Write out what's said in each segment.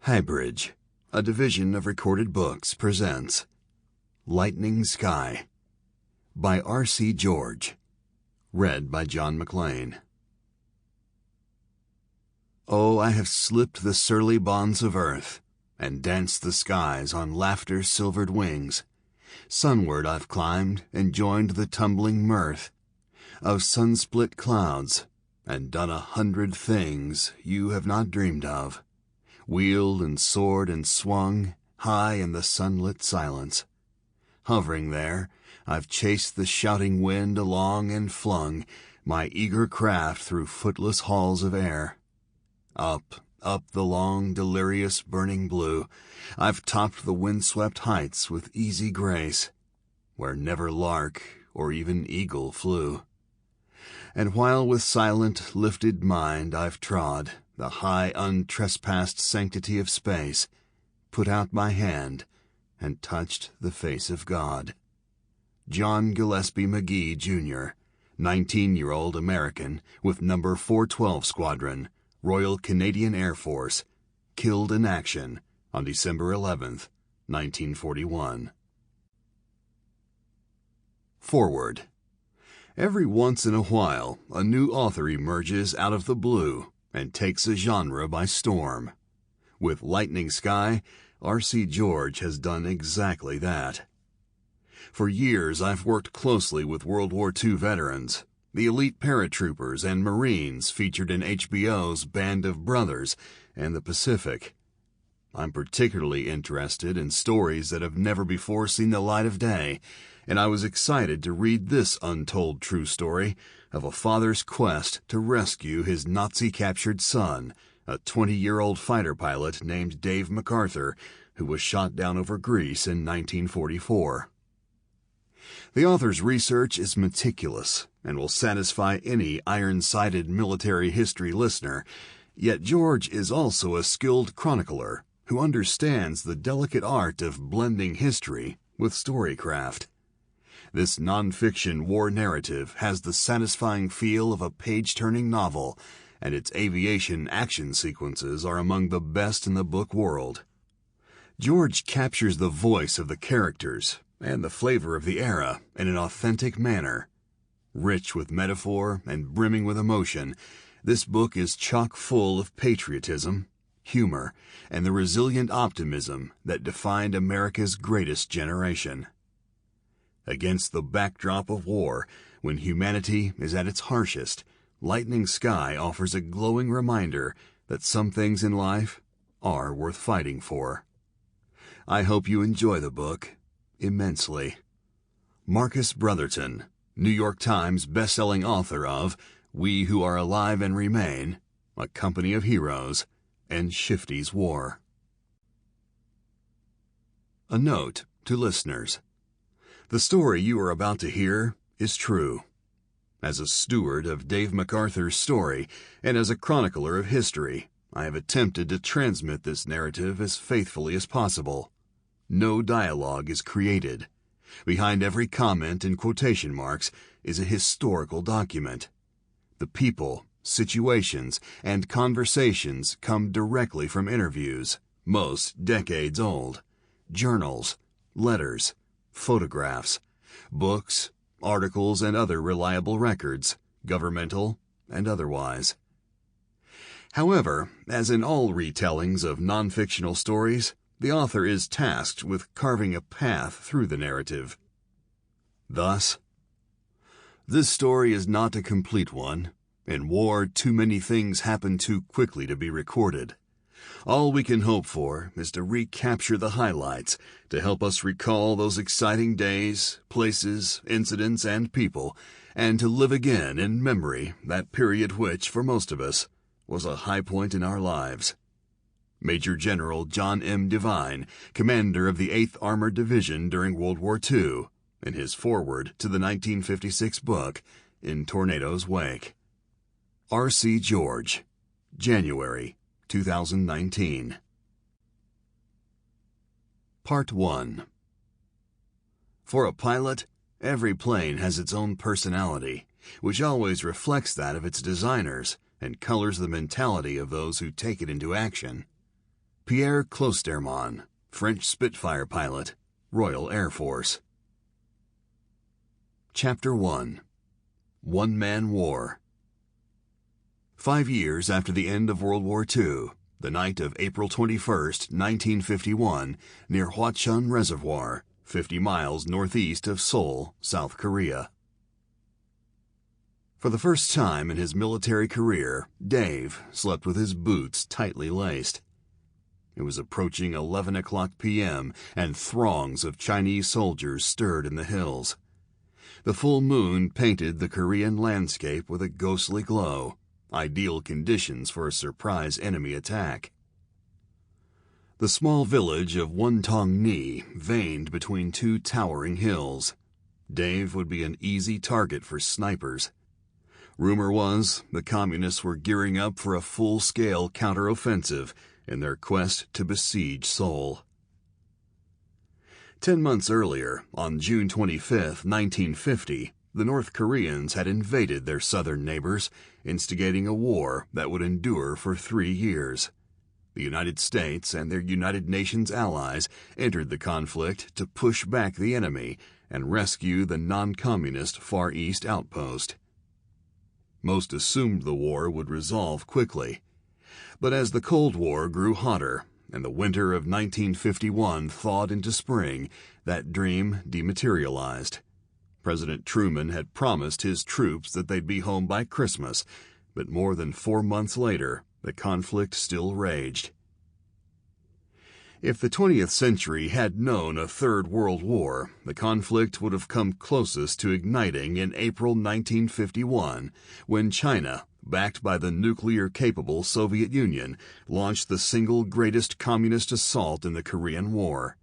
HighBridge, a division of Recorded Books, presents Lightning Sky by R.C. George, read by John Mclain. Oh, I have slipped the surly bonds of earth, and danced the skies on laughter's silvered wings. Sunward I've climbed, and joined the tumbling mirth of sun-split clouds, and done 100 things you have not dreamed of. Wheeled and soared and swung high in the sunlit silence. Hovering there, I've chased the shouting wind along and flung my eager craft through footless halls of air. Up the long, delirious, burning blue, I've topped the wind-swept heights with easy grace, where never lark or even eagle flew. And while with silent, lifted mind I've trod the high, untrespassed sanctity of space, put out my hand and touched the face of God. John Gillespie McGee, Jr., 19-year-old American with No. 412 Squadron, Royal Canadian Air Force, killed in action on December 11th, 1941. Forward. Every once in a while, a new author emerges out of the blue and takes a genre by storm. With Lightning Sky, R.C. George has done exactly that. For years, I've worked closely with World War II veterans, the elite paratroopers and Marines featured in HBO's Band of Brothers and the Pacific. I'm particularly interested in stories that have never before seen the light of day, and I was excited to read this untold true story of a father's quest to rescue his Nazi-captured son, a 20-year-old fighter pilot named Dave MacArthur, who was shot down over Greece in 1944. The author's research is meticulous and will satisfy any iron-sighted military history listener, yet George is also a skilled chronicler who understands the delicate art of blending history with storycraft. This non-fiction war narrative has the satisfying feel of a page-turning novel, and its aviation action sequences are among the best in the book world. George captures the voice of the characters and the flavor of the era in an authentic manner. Rich with metaphor and brimming with emotion, this book is chock full of patriotism, humor, and the resilient optimism that defined America's greatest generation. Against the backdrop of war, when humanity is at its harshest, Lightning Sky offers a glowing reminder that some things in life are worth fighting for. I hope you enjoy the book immensely. Marcus Brotherton, New York Times best-selling author of We Who Are Alive and Remain, A Company of Heroes, and Shifty's War. A note to listeners. The story you are about to hear is true. As a steward of Dave MacArthur's story and as a chronicler of history, I have attempted to transmit this narrative as faithfully as possible. No dialogue is created. Behind every comment and quotation marks is a historical document. The people, situations, and conversations come directly from interviews, most decades old, journals, letters, photographs, books, articles, and other reliable records, governmental and otherwise. However, as in all retellings of non-fictional stories, the author is tasked with carving a path through the narrative. Thus, this story is not a complete one. In war, too many things happen too quickly to be recorded. All we can hope for is to recapture the highlights to help us recall those exciting days, places, incidents, and people, and to live again in memory that period which, for most of us, was a high point in our lives. Major General John M. Devine, commander of the 8th Armored Division during World War II, in his foreword to the 1956 book, In Tornado's Wake. R.C. George, January 2019. Part 1. For a pilot, every plane has its own personality, which always reflects that of its designers and colors the mentality of those who take it into action. Pierre Clostermann, French Spitfire pilot, Royal Air Force. Chapter 1. One-Man War. 5 years after the end of World War II, the night of April 21, 1951, near Hwacheon Reservoir, 50 miles northeast of Seoul, South Korea. For the first time in his military career, Dave slept with his boots tightly laced. It was approaching 11 o'clock p.m., and throngs of Chinese soldiers stirred in the hills. The full moon painted the Korean landscape with a ghostly glow, ideal conditions for a surprise enemy attack. The small village of Wontongne veined between two towering hills. Dave would be an easy target for snipers. Rumor was the communists were gearing up for a full-scale counteroffensive in their quest to besiege Seoul. 10 months earlier, on June 25, 1950, the North Koreans had invaded their southern neighbors, instigating a war that would endure for 3 years. The United States and their United Nations allies entered the conflict to push back the enemy and rescue the non-communist Far East outpost. Most assumed the war would resolve quickly. But as the Cold War grew hotter and the winter of 1951 thawed into spring, that dream dematerialized. President Truman had promised his troops that they'd be home by Christmas, but more than 4 months later, the conflict still raged. If the 20th century had known a Third World War, the conflict would have come closest to igniting in April 1951, when China, backed by the nuclear-capable Soviet Union, launched the single greatest communist assault in the Korean War.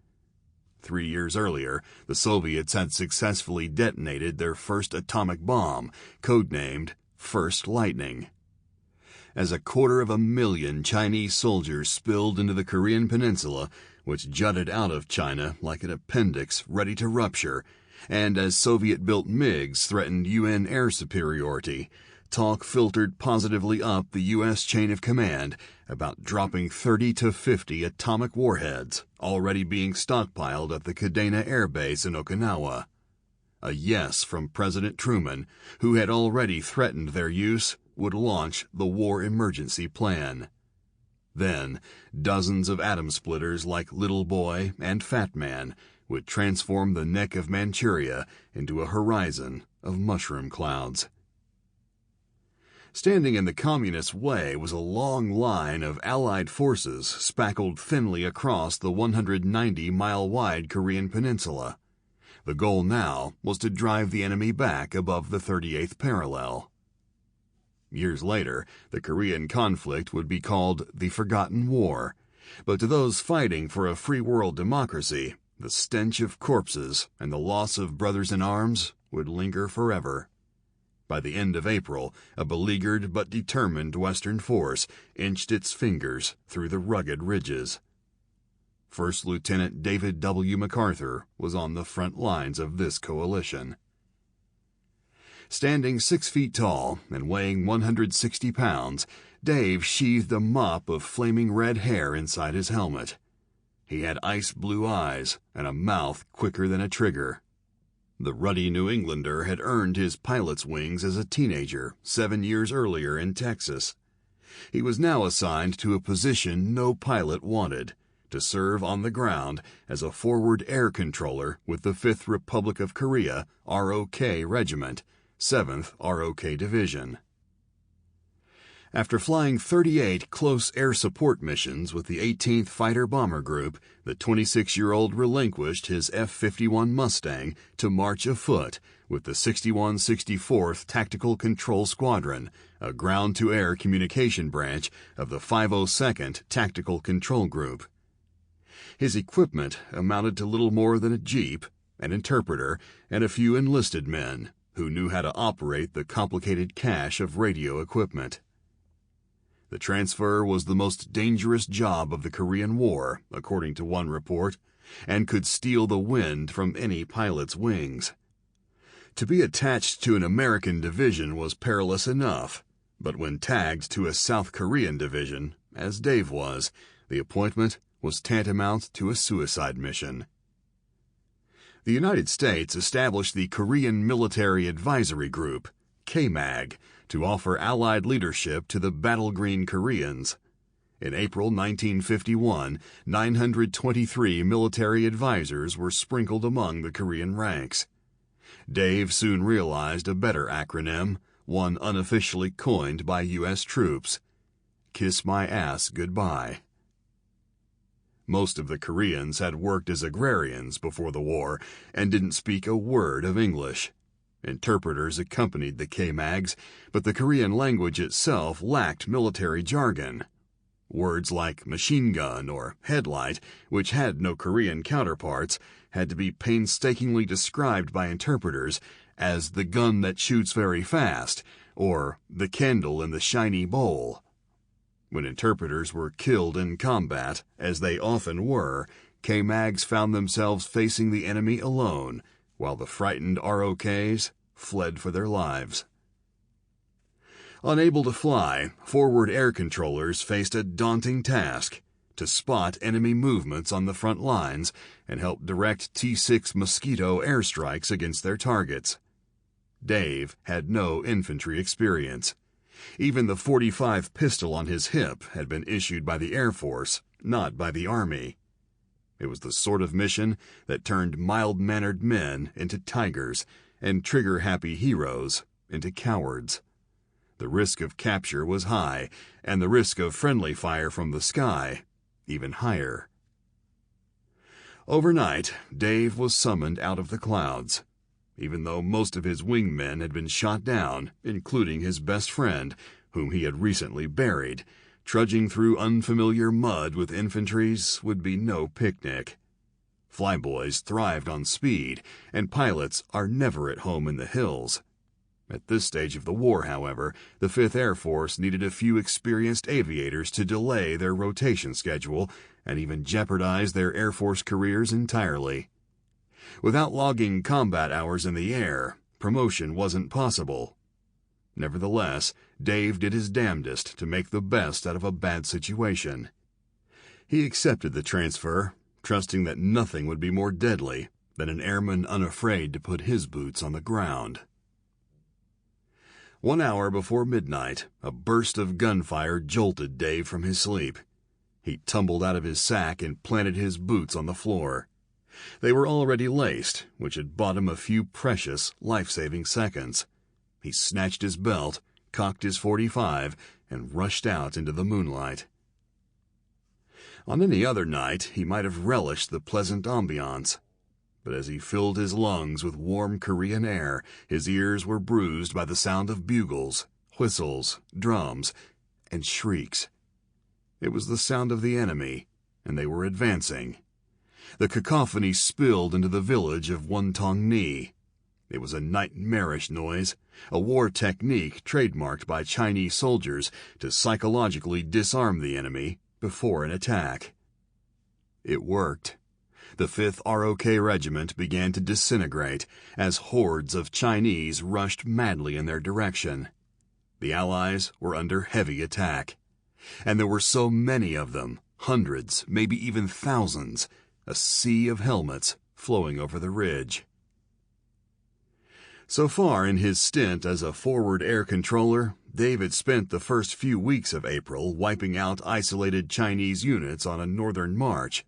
3 years earlier, the Soviets had successfully detonated their first atomic bomb, codenamed First Lightning. As 250,000 Chinese soldiers spilled into the Korean peninsula, which jutted out of China like an appendix ready to rupture, and as Soviet-built MiGs threatened UN air superiority, talk filtered positively up the U.S. chain of command about dropping 30 to 50 atomic warheads already being stockpiled at the Kadena Air Base in Okinawa. A yes from President Truman, who had already threatened their use, would launch the War Emergency Plan. Then, dozens of atom splitters like Little Boy and Fat Man would transform the neck of Manchuria into a horizon of mushroom clouds. Standing in the Communists' way was a long line of Allied forces spackled thinly across the 190-mile-wide Korean peninsula. The goal now was to drive the enemy back above the 38th parallel. Years later, the Korean conflict would be called the Forgotten War, but to those fighting for a free world democracy, the stench of corpses and the loss of brothers in arms would linger forever. By the end of April, a beleaguered but determined Western force inched its fingers through the rugged ridges. First Lieutenant David W. MacArthur was on the front lines of this coalition. Standing 6 feet tall and weighing 160 pounds, Dave sheathed a mop of flaming red hair inside his helmet. He had ice-blue eyes and a mouth quicker than a trigger. The ruddy New Englander had earned his pilot's wings as a teenager 7 years earlier in Texas. He was now assigned to a position no pilot wanted, to serve on the ground as a forward air controller with the 5th Republic of Korea ROK Regiment, 7th ROK Division. After flying 38 close air support missions with the 18th Fighter Bomber Group, the 26-year-old relinquished his F-51 Mustang to march afoot with the 6164th Tactical Control Squadron, a ground-to-air communication branch of the 502nd Tactical Control Group. His equipment amounted to little more than a jeep, an interpreter, and a few enlisted men who knew how to operate the complicated cache of radio equipment. The transfer was the most dangerous job of the Korean War, according to one report, and could steal the wind from any pilot's wings. To be attached to an American division was perilous enough, but when tagged to a South Korean division, As Dave was, the appointment was tantamount to a suicide mission. The United States established the Korean Military Advisory Group, KMAG, to offer Allied leadership to the battle-green Koreans. In April 1951, 923 military advisors were sprinkled among the Korean ranks. Dave soon realized a better acronym, one unofficially coined by U.S. troops: Kiss My Ass Goodbye. Most of the Koreans had worked as agrarians before the war and didn't speak a word of English. Interpreters accompanied the KMAGs, but the Korean language itself lacked military jargon. Words like machine gun or headlight, which had no Korean counterparts, had to be painstakingly described by interpreters as the gun that shoots very fast, or the candle in the shiny bowl. When interpreters were killed in combat, as they often were, KMAGs found themselves facing the enemy alone, while the frightened ROKs fled for their lives. Unable to fly, forward air controllers faced a daunting task: to spot enemy movements on the front lines and help direct T-6 Mosquito airstrikes against their targets. Dave had no infantry experience. Even the .45 pistol on his hip had been issued by the Air Force, not by the Army. It was the sort of mission that turned mild-mannered men into tigers and trigger-happy heroes into cowards. The risk of capture was high, and the risk of friendly fire from the sky even higher. Overnight, Dave was summoned out of the clouds. Even though most of his wingmen had been shot down, including his best friend, whom he had recently buried, trudging through unfamiliar mud with infantries would be no picnic. Flyboys thrived on speed, and pilots are never at home in the hills. At this stage of the war, however, the 5th Air Force needed a few experienced aviators to delay their rotation schedule and even jeopardize their Air Force careers entirely. Without logging combat hours in the air, promotion wasn't possible. Nevertheless, Dave did his damnedest to make the best out of a bad situation. He accepted the transfer, trusting that nothing would be more deadly than an airman unafraid to put his boots on the ground. 1 hour before midnight, a burst of gunfire jolted Dave from his sleep. He tumbled out of his sack and planted his boots on the floor. They were already laced, which had bought him a few precious, life-saving seconds. He snatched his belt, cocked his .45, and rushed out into the moonlight. On any other night, he might have relished the pleasant ambiance. But as he filled his lungs with warm Korean air, his ears were bruised by the sound of bugles, whistles, drums, and shrieks. It was the sound of the enemy, and they were advancing. The cacophony spilled into the village of Wontongnee. It was a nightmarish noise, a war technique trademarked by Chinese soldiers to psychologically disarm the enemy before an attack. It worked. The 5th ROK Regiment began to disintegrate as hordes of Chinese rushed madly in their direction. The Allies were under heavy attack. And there were so many of them, hundreds, maybe even thousands, a sea of helmets flowing over the ridge. So far in his stint as a forward air controller, Dave had spent the first few weeks of April wiping out isolated Chinese units on a northern march.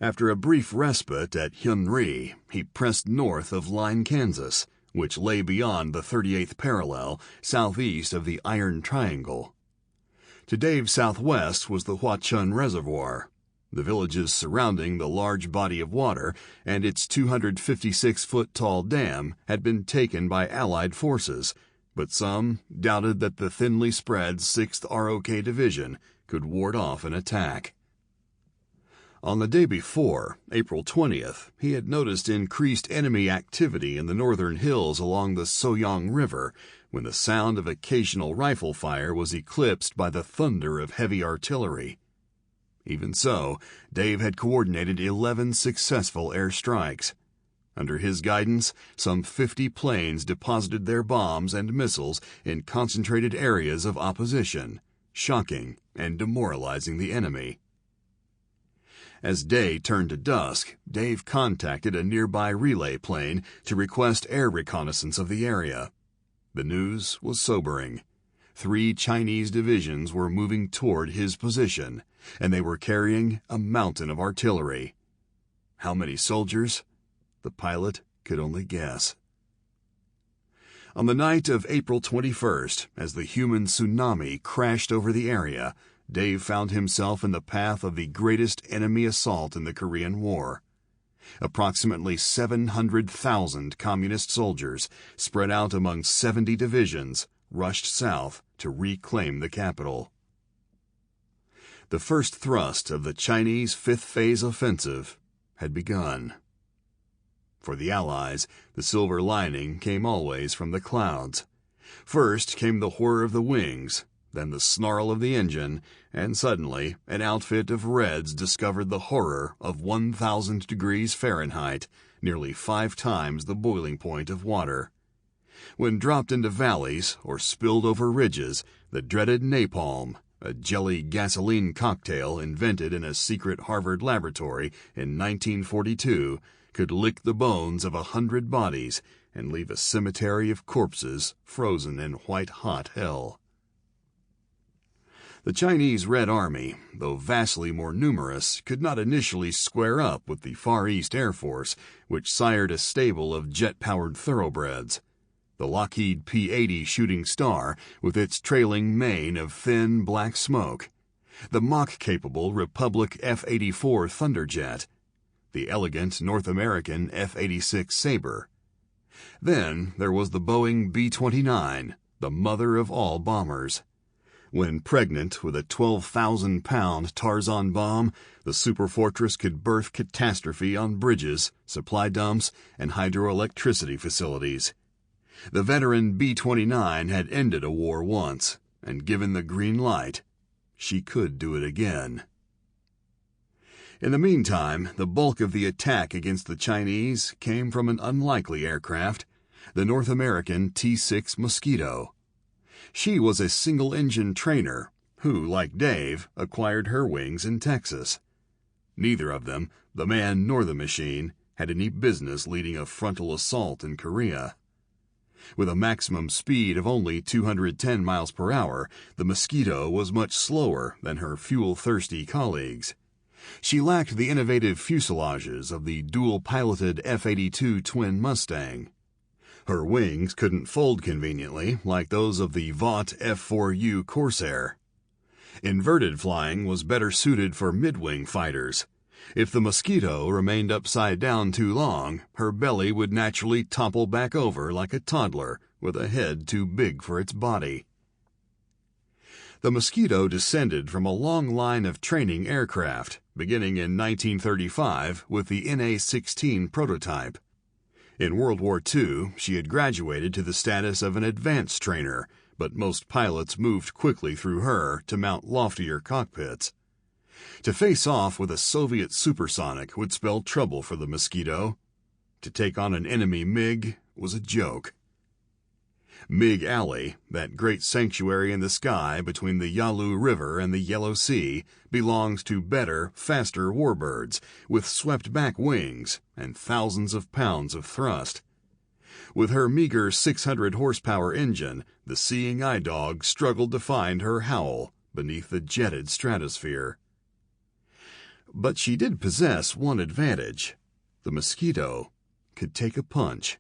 After a brief respite at Hyunri, he pressed north of Line, Kansas, which lay beyond the 38th parallel, southeast of the Iron Triangle. To Dave's southwest was the Hwachun Reservoir. The villages surrounding the large body of water and its 256-foot-tall dam had been taken by Allied forces, but some doubted that the thinly spread 6th ROK Division could ward off an attack. On the day before, April 20th, he had noticed increased enemy activity in the northern hills along the Soyang River, when the sound of occasional rifle fire was eclipsed by the thunder of heavy artillery. Even so, Dave had coordinated 11 successful airstrikes. Under his guidance, some 50 planes deposited their bombs and missiles in concentrated areas of opposition, shocking and demoralizing the enemy. As day turned to dusk, Dave contacted a nearby relay plane to request air reconnaissance of the area. The news was sobering. 3 Chinese divisions were moving toward his position, and they were carrying a mountain of artillery. How many soldiers? The pilot could only guess. On the night of April 21st, as the human tsunami crashed over the area, Dave found himself in the path of the greatest enemy assault in the Korean War. Approximately 700,000 communist soldiers, spread out among 70 divisions, rushed south to reclaim the capital. The first thrust of the Chinese Fifth Phase offensive had begun. For the Allies, the silver lining came always from the clouds. First came the whir of the wings, then the snarl of the engine, and suddenly an outfit of Reds discovered the horror of 1,000 degrees Fahrenheit, nearly 5 times the boiling point of water. When dropped into valleys or spilled over ridges, the dreaded napalm, a jelly gasoline cocktail invented in a secret Harvard laboratory in 1942, could lick the bones of 100 bodies and leave a cemetery of corpses frozen in white-hot hell. The Chinese Red Army, though vastly more numerous, could not initially square up with the Far East Air Force, which sired a stable of jet-powered thoroughbreds. The Lockheed P-80 Shooting Star, with its trailing mane of thin black smoke. The Mach-capable Republic F-84 Thunderjet. The elegant North American F-86 Sabre. Then there was the Boeing B-29, the mother of all bombers. When pregnant with a 12,000-pound Tarzan bomb, the superfortress could birth catastrophe on bridges, supply dumps, and hydroelectricity facilities. The veteran B-29 had ended a war once, and given the green light, she could do it again. In the meantime, the bulk of the attack against the Chinese came from an unlikely aircraft, the North American T-6 Mosquito. She was a single-engine trainer who, like Dave, acquired her wings in Texas. Neither of them, the man nor the machine, had any business leading a frontal assault in Korea. With a maximum speed of only 210 miles per hour, the Mosquito was much slower than her fuel-thirsty colleagues. She lacked the innovative fuselages of the dual-piloted F-82 twin Mustang. Her wings couldn't fold conveniently like those of the Vought F-4U Corsair. Inverted flying was better suited for mid-wing fighters. If the Mosquito remained upside down too long, her belly would naturally topple back over like a toddler with a head too big for its body. The Mosquito descended from a long line of training aircraft, beginning in 1935 with the NA-16 prototype. In World War II, she had graduated to the status of an advanced trainer, but most pilots moved quickly through her to mount loftier cockpits. To face off with a Soviet supersonic would spell trouble for the Mosquito. To take on an enemy MiG was a joke. MiG Alley, that great sanctuary in the sky between the Yalu River and the Yellow Sea, belongs to better, faster warbirds with swept-back wings and thousands of pounds of thrust. With her meager 600-horsepower engine, the Seeing Eye Dog struggled to find her howl beneath the jetted stratosphere. But she did possess one advantage. The Mosquito could take a punch.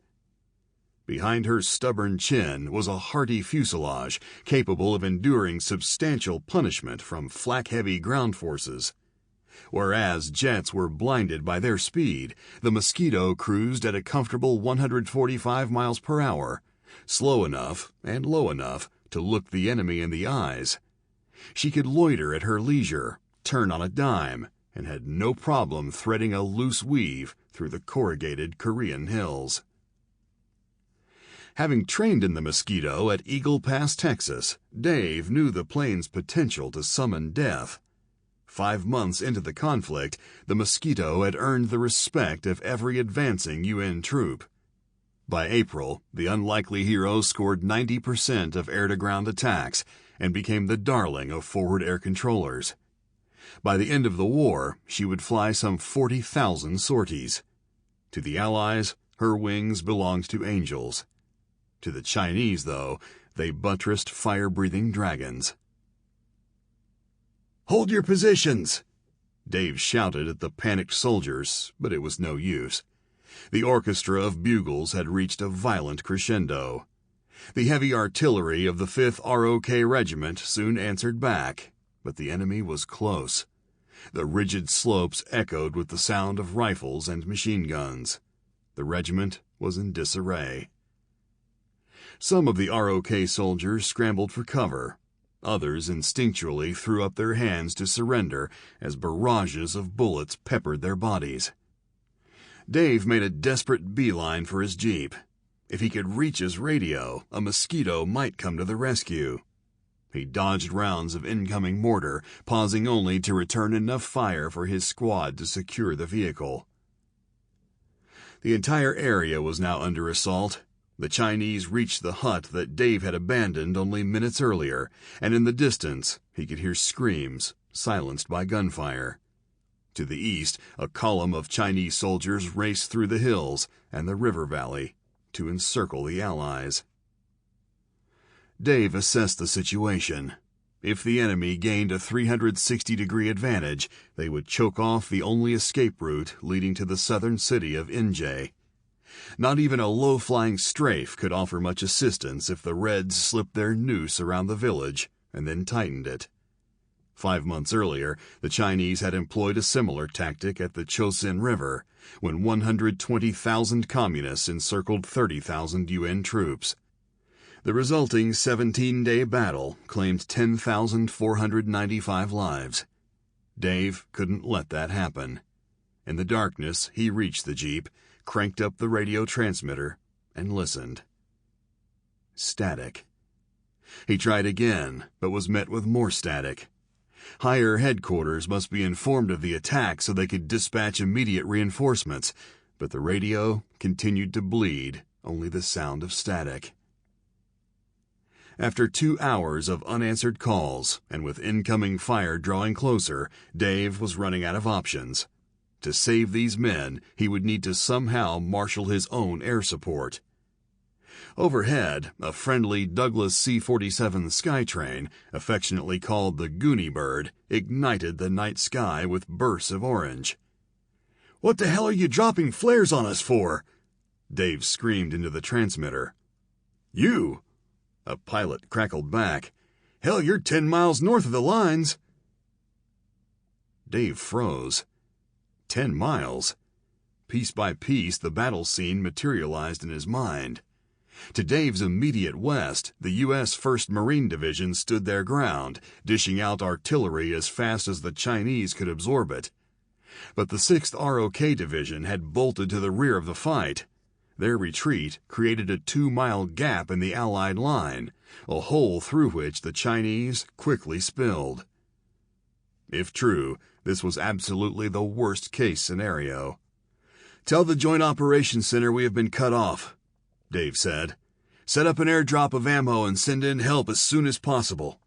Behind her stubborn chin was a hearty fuselage capable of enduring substantial punishment from flak-heavy ground forces. Whereas jets were blinded by their speed, the Mosquito cruised at a comfortable 145 miles per hour, slow enough and low enough to look the enemy in the eyes. She could loiter at her leisure, turn on a dime, and had no problem threading a loose weave through the corrugated Korean hills. Having trained in the Mosquito at Eagle Pass, Texas, Dave knew the plane's potential to summon death. 5 months into the conflict, the Mosquito had earned the respect of every advancing UN troop. By April, the unlikely hero scored 90% of air-to-ground attacks, and became the darling of forward air controllers. By the end of the war, she would fly some 40,000 sorties. To the Allies, her wings belonged to angels. To the Chinese, though, they buttressed fire-breathing dragons. "Hold your positions!" Dave shouted at the panicked soldiers, but it was no use. The orchestra of bugles had reached a violent crescendo. The heavy artillery of the 5th ROK Regiment soon answered back, but the enemy was close. The rigid slopes echoed with the sound of rifles and machine guns. The regiment was in disarray. Some of the ROK soldiers scrambled for cover. Others instinctually threw up their hands to surrender as barrages of bullets peppered their bodies. Dave made a desperate beeline for his jeep. If he could reach his radio, a mosquito might come to the rescue. He dodged rounds of incoming mortar, pausing only to return enough fire for his squad to secure the vehicle. The entire area was now under assault. The Chinese reached the hut that Dave had abandoned only minutes earlier, and in the distance he could hear screams, silenced by gunfire. To the east, a column of Chinese soldiers raced through the hills and the river valley to encircle the Allies. Dave assessed the situation. If the enemy gained a 360-degree advantage, they would choke off the only escape route leading to the southern city of Inje. Not even a low-flying strafe could offer much assistance if the Reds slipped their noose around the village and then tightened it. 5 months earlier, the Chinese had employed a similar tactic at the Chosin River, when 120,000 communists encircled 30,000 UN troops. The resulting 17-day battle claimed 10,495 lives. Dave couldn't let that happen. In the darkness, he reached the jeep, cranked up the radio transmitter, and listened. Static. He tried again, but was met with more static. Higher headquarters must be informed of the attack so they could dispatch immediate reinforcements, but the radio continued to bleed, only the sound of static. After 2 hours of unanswered calls, and with incoming fire drawing closer, Dave was running out of options. To save these men, he would need to somehow marshal his own air support. Overhead, a friendly Douglas C-47 Skytrain, affectionately called the Goonie Bird, ignited the night sky with bursts of orange. "What the hell are you dropping flares on us for?" Dave screamed into the transmitter. "You?" A pilot crackled back. "Hell, you're 10 miles north of the lines." Dave froze. 10 miles? Piece by piece, the battle scene materialized in his mind. To Dave's immediate west, the U.S. 1st Marine Division stood their ground, dishing out artillery as fast as the Chinese could absorb it. But the 6th ROK Division had bolted to the rear of the fight. Their retreat created a 2-mile gap in the Allied line, a hole through which the Chinese quickly spilled. If true, this was absolutely the worst-case scenario. "Tell the Joint Operations Center we have been cut off," Dave said. "Set up an airdrop of ammo and send in help as soon as possible."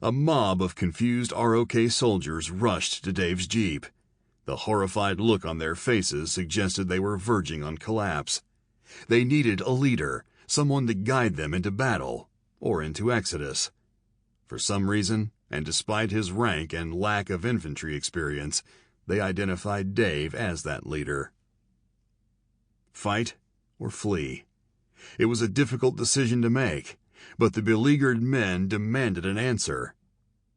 A mob of confused ROK soldiers rushed to Dave's jeep. The horrified look on their faces suggested they were verging on collapse. They needed a leader, someone to guide them into battle, or into exodus. For some reason, and despite his rank and lack of infantry experience, they identified Dave as that leader. Fight or flee? It was a difficult decision to make, but the beleaguered men demanded an answer.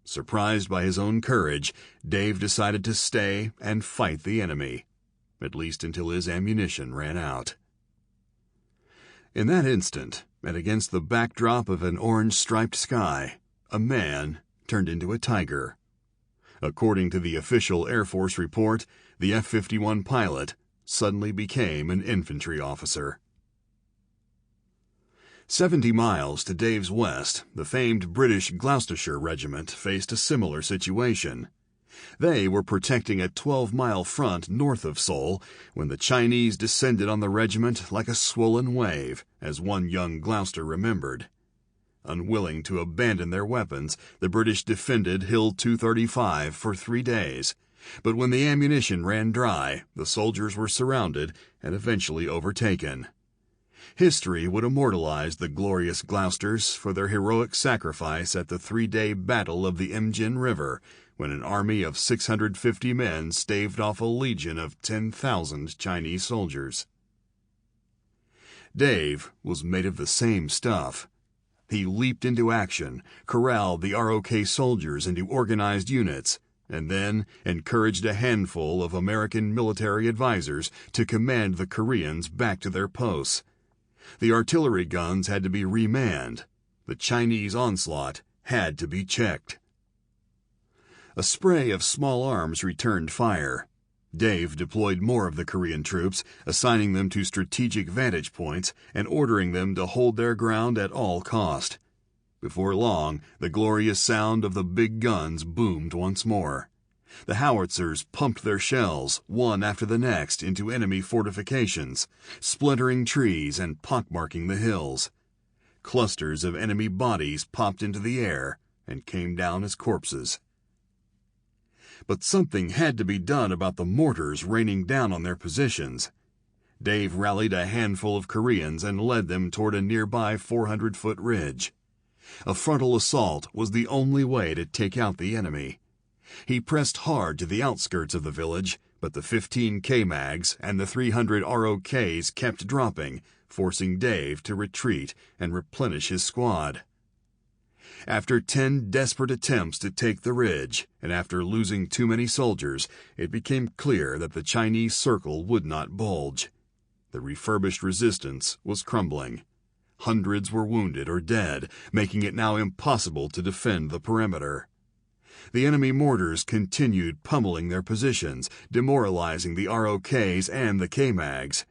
Surprised by his own courage, Dave decided to stay and fight the enemy, at least until his ammunition ran out. In that instant, and against the backdrop of an orange-striped sky, a man turned into a tiger. According to the official Air Force report, the F-51 pilot suddenly became an infantry officer. 70 miles to Dave's west, the famed British Gloucestershire Regiment faced a similar situation. They were protecting a 12-mile front north of Seoul when the Chinese descended on the regiment like a swollen wave, as one young Gloucester remembered. Unwilling to abandon their weapons, the British defended Hill 235 for 3 days. But when the ammunition ran dry, the soldiers were surrounded and eventually overtaken. History would immortalize the glorious Gloucesters for their heroic sacrifice at the 3-day Battle of the Imjin River, when an army of 650 men staved off a legion of 10,000 Chinese soldiers. Dave was made of the same stuff. He leaped into action, corralled the ROK soldiers into organized units, and then encouraged a handful of American military advisors to command the Koreans back to their posts. The artillery guns had to be remanned. The Chinese onslaught had to be checked. A spray of small arms returned fire. Dave deployed more of the Korean troops, assigning them to strategic vantage points and ordering them to hold their ground at all cost. Before long, the glorious sound of the big guns boomed once more. The howitzers pumped their shells, one after the next, into enemy fortifications, splintering trees and pockmarking the hills. Clusters of enemy bodies popped into the air and came down as corpses. But something had to be done about the mortars raining down on their positions. Dave rallied a handful of Koreans and led them toward a nearby 400-foot ridge. A frontal assault was the only way to take out the enemy. He pressed hard to the outskirts of the village, but the 15 K-Mags and the 300 ROKs kept dropping, forcing Dave to retreat and replenish his squad. After 10 desperate attempts to take the ridge, and after losing too many soldiers, it became clear that the Chinese circle would not budge. The refurbished resistance was crumbling. Hundreds were wounded or dead, making it now impossible to defend the perimeter. The enemy mortars continued pummeling their positions, demoralizing the ROKs and the K-Mags.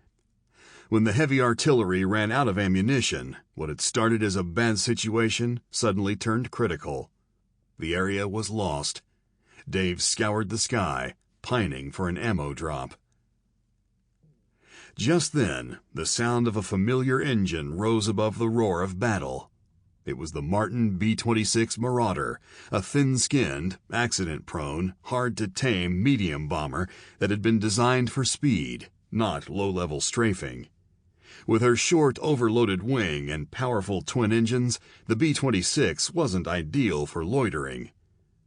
When the heavy artillery ran out of ammunition, what had started as a bad situation suddenly turned critical. The area was lost. Dave scoured the sky, pining for an ammo drop. Just then, the sound of a familiar engine rose above the roar of battle. It was the Martin B-26 Marauder, a thin-skinned, accident-prone, hard-to-tame medium bomber that had been designed for speed, not low-level strafing. With her short, overloaded wing and powerful twin engines, the B-26 wasn't ideal for loitering.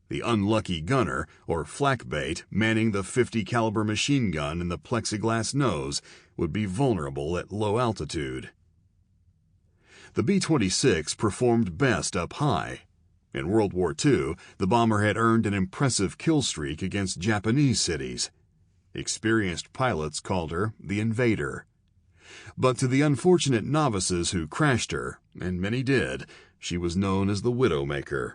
The unlucky gunner, or flak bait, manning the 50-caliber machine gun in the plexiglass nose would be vulnerable at low altitude. The B-26 performed best up high. In World War II, the bomber had earned an impressive kill streak against Japanese cities. Experienced pilots called her the Invader. But to the unfortunate novices who crashed her, and many did, she was known as the Widowmaker.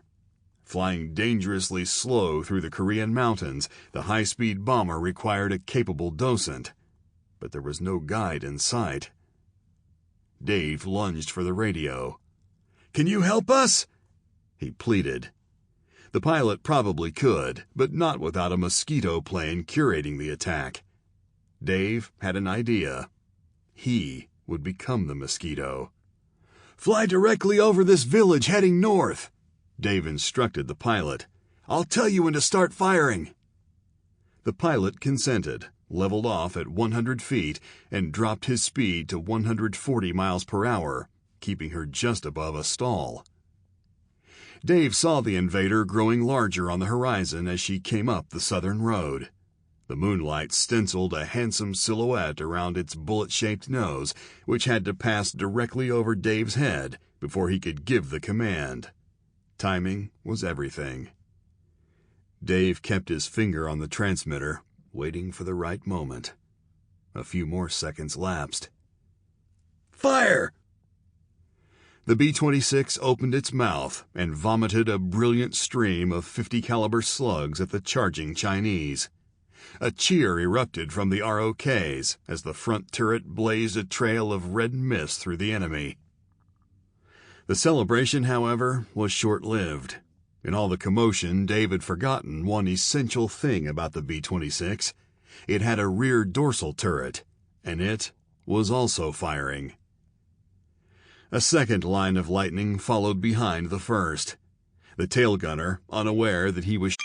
Flying dangerously slow through the Korean mountains, the high-speed bomber required a capable docent. But there was no guide in sight. Dave lunged for the radio. "Can you help us?" he pleaded. The pilot probably could, but not without a Mosquito plane curating the attack. Dave had an idea. He would become the Mosquito. "Fly directly over this village heading north," Dave instructed the pilot. "I'll tell you when to start firing." The pilot consented, leveled off at 100 feet, and dropped his speed to 140 miles per hour, keeping her just above a stall. Dave saw the Invader growing larger on the horizon as she came up the southern road. The moonlight stenciled a handsome silhouette around its bullet-shaped nose, which had to pass directly over Dave's head before he could give the command. Timing was everything. Dave kept his finger on the transmitter, waiting for the right moment. A few more seconds lapsed. "Fire!" The B-26 opened its mouth and vomited a brilliant stream of 50-caliber slugs at the charging Chinese. A cheer erupted from the ROKs as the front turret blazed a trail of red mist through the enemy. The celebration, however, was short-lived. In all the commotion, Dave had forgotten one essential thing about the B-26. It had a rear dorsal turret, and it was also firing. A second line of lightning followed behind the first. The tail gunner, unaware that he was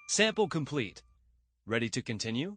Sample complete. Ready to continue?